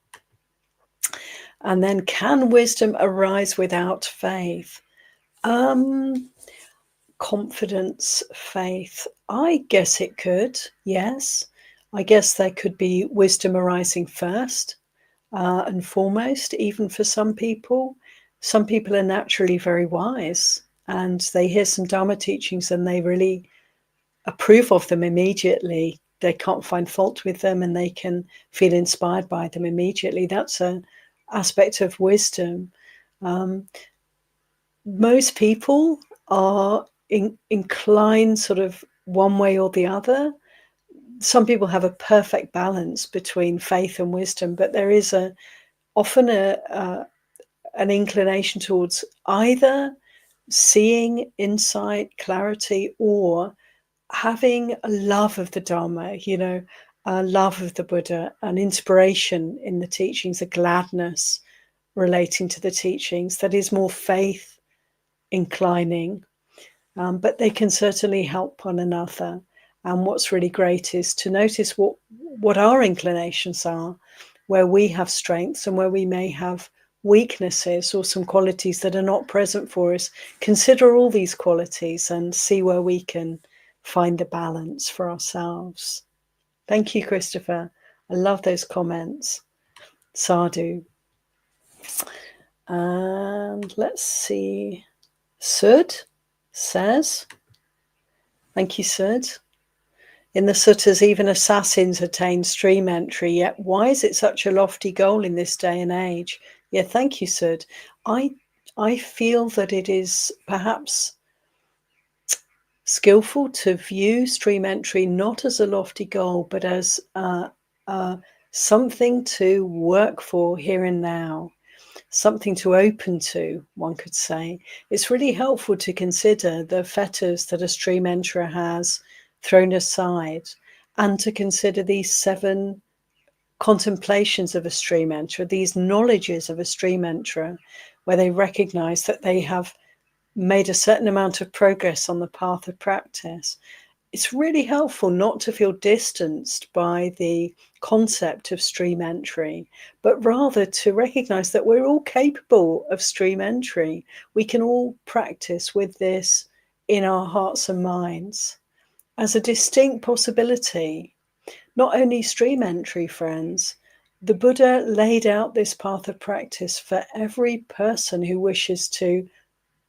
[SPEAKER 1] And then, can wisdom arise without faith? Confidence, faith. I guess it could, yes. I guess there could be wisdom arising first and foremost, even for some people. Some people are naturally very wise and they hear some Dhamma teachings and they really approve of them immediately. They can't find fault with them and they can feel inspired by them immediately. That's an aspect of wisdom. Most people are inclined sort of one way or the other. Some people have a perfect balance between faith and wisdom, but there is often an inclination towards either seeing insight, clarity, or having a love of the Dhamma, a love of the Buddha, an inspiration in the teachings, a gladness relating to the teachings that is more faith inclining. But they can certainly help one another. And what's really great is to notice what our inclinations are, where we have strengths and where we may have weaknesses or some qualities that are not present for us. Consider all these qualities and see where we can find the balance for ourselves. Thank you, Christopher. I love those comments. Sadhu. And let's see. Sud says, thank you, Sud. In the suttas, even assassins attain stream entry, yet why is it such a lofty goal in this day and age? Yeah, thank you, Sud. I feel that it is perhaps skillful to view stream entry not as a lofty goal, but as something to work for here and now, something to open to, one could say. It's really helpful to consider the fetters that a stream enterer has thrown aside, and to consider these 7 contemplations of a stream enterer, these knowledges of a stream enterer, where they recognize that they have made a certain amount of progress on the path of practice. It's really helpful not to feel distanced by the concept of stream entry, but rather to recognize that we're all capable of stream entry. We can all practice with this in our hearts and minds as a distinct possibility. Not only stream entry, friends, the Buddha laid out this path of practice for every person who wishes to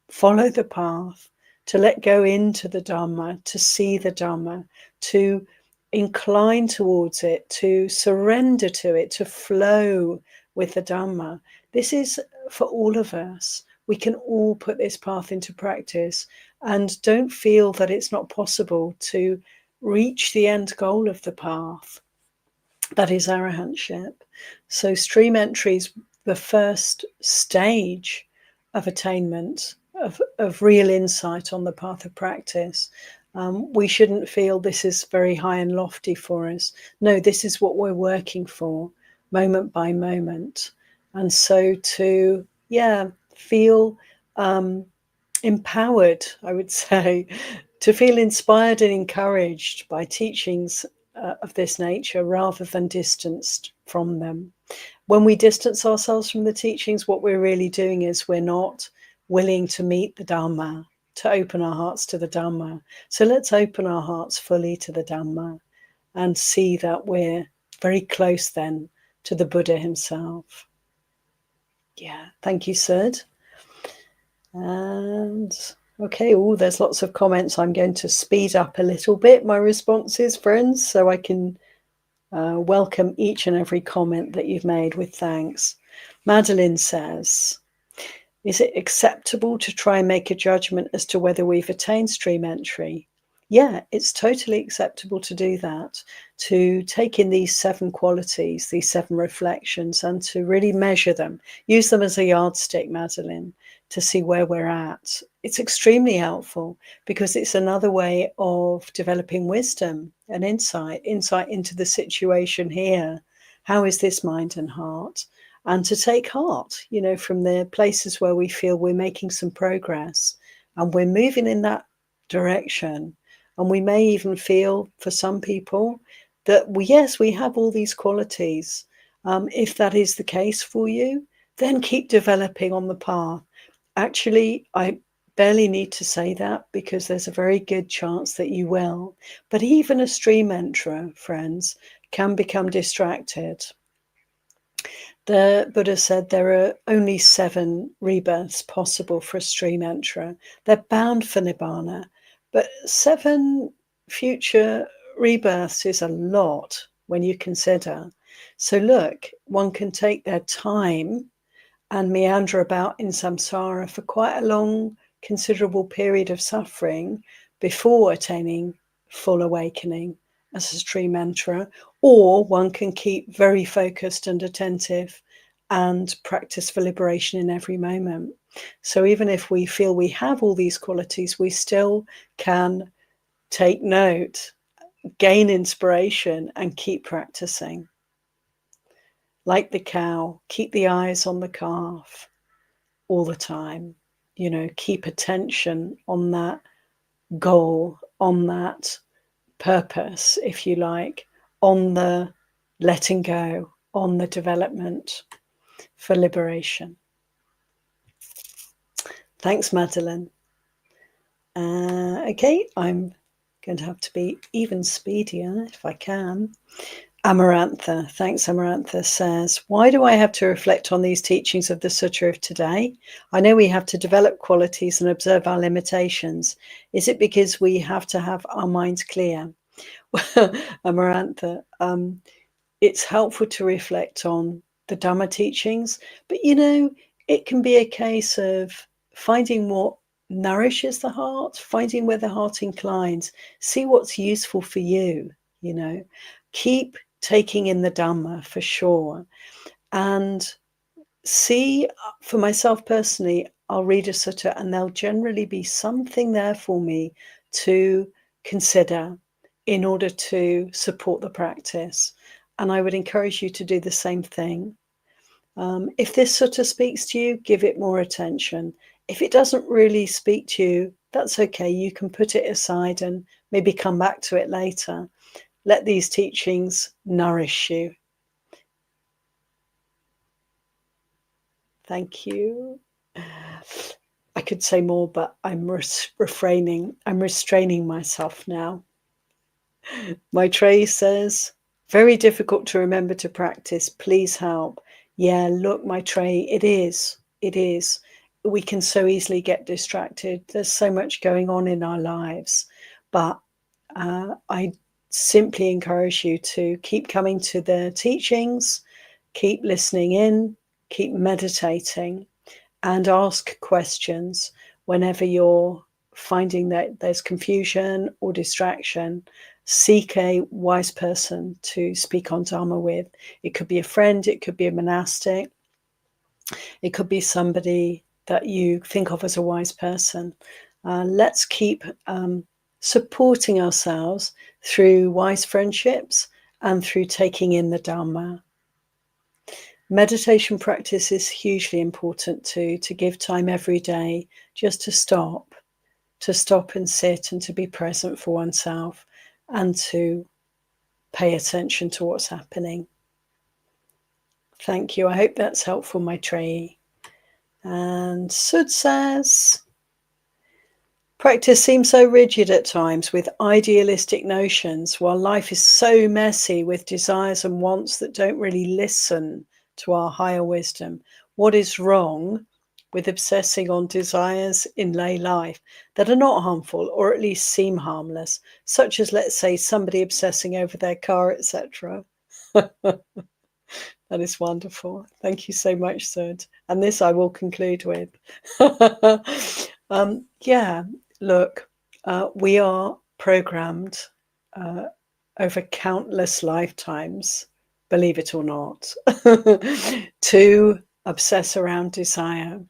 [SPEAKER 1] follow the path, to let go into the Dhamma, to see the Dhamma, to incline towards it, to surrender to it, to flow with the Dhamma. This is for all of us. We can all put this path into practice, and don't feel that it's not possible to reach the end goal of the path. That is arahantship. So stream entry is the first stage of attainment, of real insight on the path of practice. We shouldn't feel this is very high and lofty for us. No, this is what we're working for, moment by moment. And so to, feel empowered, I would say, to feel inspired and encouraged by teachings of this nature rather than distanced from them. When we distance ourselves from the teachings, what we're really doing is we're not willing to meet the Dhamma, to open our hearts to the Dhamma. So let's open our hearts fully to the Dhamma and see that we're very close then to the Buddha himself. Yeah, thank you, Sud. And okay, there's lots of comments. I'm going to speed up a little bit my responses, friends, so I can welcome each and every comment that you've made with thanks. Madeline says, is it acceptable to try and make a judgment as to whether we've attained stream entry? Yeah, it's totally acceptable to do that, to take in these 7 qualities, these 7 reflections, and to really measure them. Use them as a yardstick, Madeline, to see where we're at. It's extremely helpful because it's another way of developing wisdom and insight into the situation here. How is this mind and heart? And to take heart, from the places where we feel we're making some progress and we're moving in that direction. And we may even feel, for some people, that we have all these qualities. If that is the case for you, then keep developing on the path. Actually, I barely need to say that because there's a very good chance that you will. But even a stream enterer, friends, can become distracted. The Buddha said there are only 7 rebirths possible for a stream enterer. They're bound for Nibbana, but 7 future rebirths is a lot when you consider. So look, one can take their time and meander about in samsara for quite a long, considerable period of suffering before attaining full awakening as a stream enterer, or one can keep very focused and attentive and practice for liberation in every moment. So even if we feel we have all these qualities, we still can take note, gain inspiration, and keep practicing. Like the cow, keep the eyes on the calf all the time. Keep attention on that goal, on that purpose, if you like, on the letting go, on the development for liberation. Thanks, Madeline. Okay, I'm going to have to be even speedier if I can. Amarantha, thanks Amarantha, says, why do I have to reflect on these teachings of the Sutta of today? I know we have to develop qualities and observe our limitations. Is it because we have to have our minds clear? Amarantha, it's helpful to reflect on the Dhamma teachings, but it can be a case of finding what nourishes the heart, finding where the heart inclines, see what's useful for you, keep taking in the Dhamma for sure. And see, for myself personally, I'll read a sutta and there'll generally be something there for me to consider in order to support the practice. And I would encourage you to do the same thing. If this sutta speaks to you, give it more attention. If it doesn't really speak to you, that's okay. You can put it aside and maybe come back to it later. Let these teachings nourish you. Thank you. I could say more, but I'm refraining. I'm restraining myself now. Maitreyi says, very difficult to remember to practice. Please help. Yeah, look, Maitreyi, it is. It is. We can so easily get distracted. There's so much going on in our lives. But I simply encourage you to keep coming to the teachings, keep listening in, keep meditating, and ask questions whenever you're finding that there's confusion or distraction. Seek a wise person to speak on Dhamma with. It could be a friend, it could be a monastic, it could be somebody that you think of as a wise person. Let's keep supporting ourselves through wise friendships and through taking in the Dhamma. Meditation practice is hugely important too, to give time every day just to stop and sit and to be present for oneself and to pay attention to what's happening. Thank you. I hope that's helpful, Maitreyi. And Sud says, practice seems so rigid at times with idealistic notions, while life is so messy with desires and wants that don't really listen to our higher wisdom. What is wrong with obsessing on desires in lay life that are not harmful or at least seem harmless, such as, let's say, somebody obsessing over their car, etc.? That is wonderful. Thank you so much, Sud. And this I will conclude with. Yeah, look, we are programmed over countless lifetimes, believe it or not, to obsess around desire.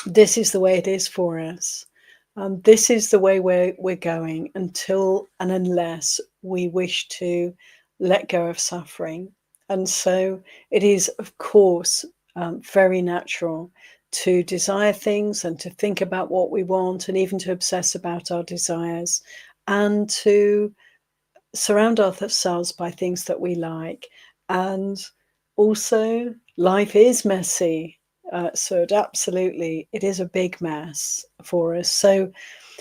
[SPEAKER 1] This is the way it is for us. This is the way we're going until and unless we wish to let go of suffering. And so it is, of course, very natural to desire things and to think about what we want and even to obsess about our desires and to surround ourselves by things that we like. And also, life is messy. So absolutely, it is a big mess for us. So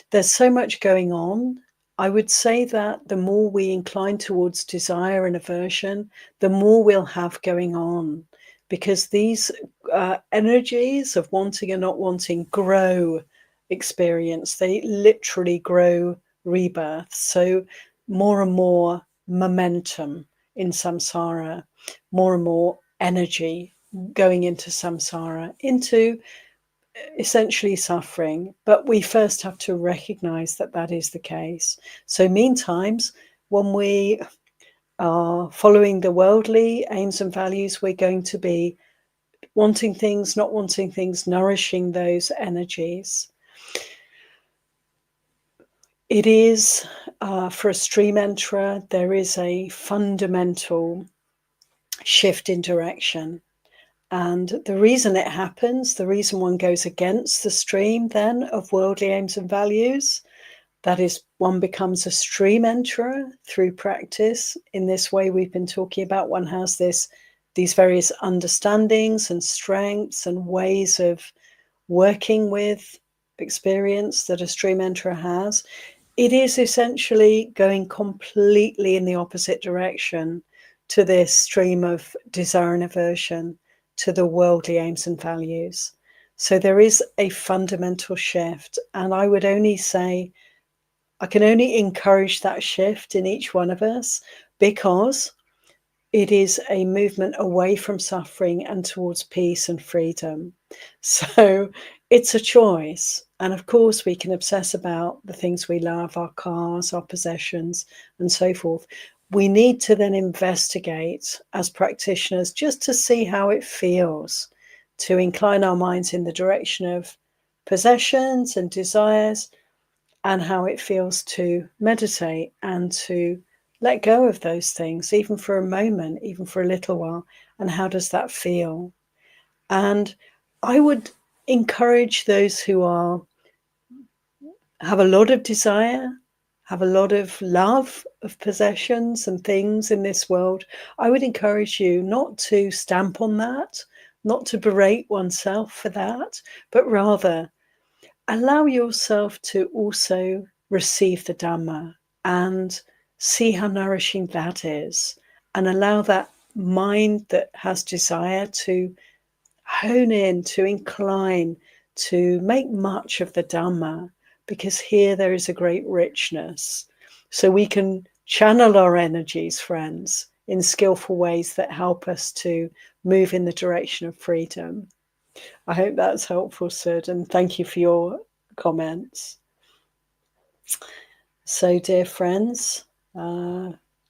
[SPEAKER 1] there's so much going on. I would say that the more we incline towards desire and aversion, the more we'll have going on, because these energies of wanting and not wanting grow experience. They literally grow rebirth. So more and more momentum in samsara, more and more energy going into samsara, into essentially suffering. But we first have to recognize that that is the case. So meantimes, when we are following the worldly aims and values, we're going to be wanting things, not wanting things, nourishing those energies. It is, for a stream enterer, there is a fundamental shift in direction. And the reason it happens, the reason one goes against the stream then of worldly aims and values, that is, one becomes a stream enterer through practice. In this way we've been talking about, one has these various understandings and strengths and ways of working with experience that a stream enterer has. It is essentially going completely in the opposite direction to this stream of desire and aversion, to the worldly aims and values. So there is a fundamental shift, and I would only say I can only encourage that shift in each one of us, because it is a movement away from suffering and towards peace and freedom. So it's a choice. And of course, we can obsess about the things we love, our cars, our possessions, and so forth. We need to then investigate as practitioners just to see how it feels, to incline our minds in the direction of possessions and desires, and how it feels to meditate and to let go of those things, even for a moment, even for a little while. And how does that feel? And I would encourage those who have a lot of desire, have a lot of love of possessions and things in this world. I would encourage you not to stamp on that, not to berate oneself for that, but rather allow yourself to also receive the Dhamma and see how nourishing that is, and allow that mind that has desire to hone in, to incline, to make much of the Dhamma, because here there is a great richness. So we can channel our energies, friends, in skillful ways that help us to move in the direction of freedom. I hope that's helpful, Sid, and thank you for your comments. So, dear friends,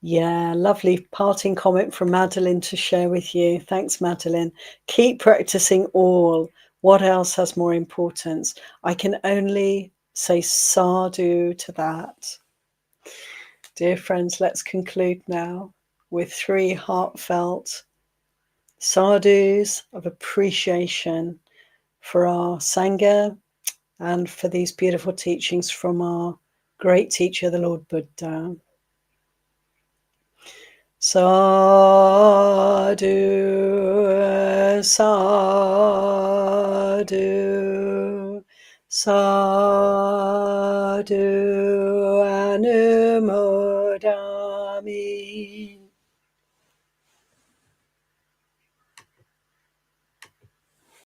[SPEAKER 1] yeah, lovely parting comment from Madeline to share with you. Thanks, Madeline. Keep practicing all. What else has more importance? I can only say sadhu to that. Dear friends, let's conclude now with 3 heartfelt sadhus of appreciation for our Sangha and for these beautiful teachings from our great teacher, the Lord Buddha. Sadhu, sadhu, sadhu, anumodami.